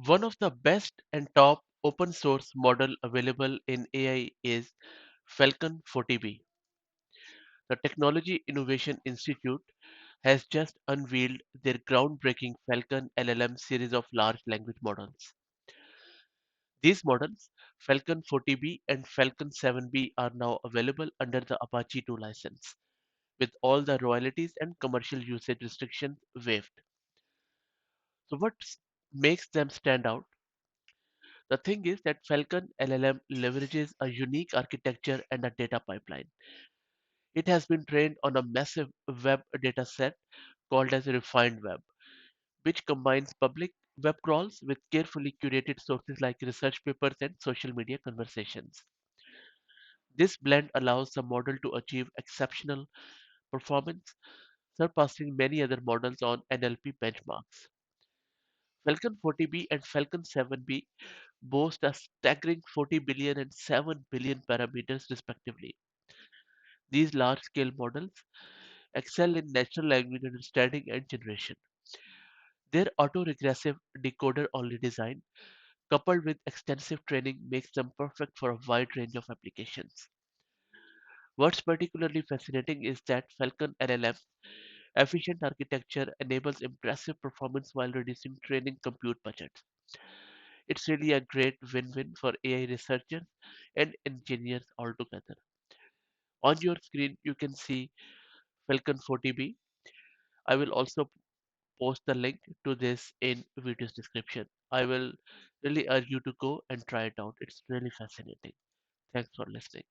One of the best and top open source model available in AI is Falcon-40B. The Technology Innovation Institute has just unveiled their groundbreaking Falcon LLM series of large language models. These models, Falcon 40B and Falcon 7B, are now available under the Apache 2 license, with all the royalties and commercial usage restrictions waived. So, what makes them stand out? The thing is that Falcon LLM leverages a unique architecture and a data pipeline. It has been trained on a massive web data set called as RefinedWeb, which combines public web crawls with carefully curated sources like research papers and social media conversations. This blend allows the model to achieve exceptional performance, surpassing many other models on NLP benchmarks. Falcon 40B and Falcon 7B boast a staggering 40 billion and 7 billion parameters respectively. These large-scale models excel in natural language understanding and generation. Their autoregressive decoder-only design, coupled with extensive training, makes them perfect for a wide range of applications. What's particularly fascinating is that Falcon LLM's efficient architecture enables impressive performance while reducing training compute budgets. It's really a great win-win for AI researchers and engineers altogether. On your screen, you can see Falcon 40B. I will also post the link to this in video's description. I will really urge you to go and try it out. It's really fascinating. Thanks for listening.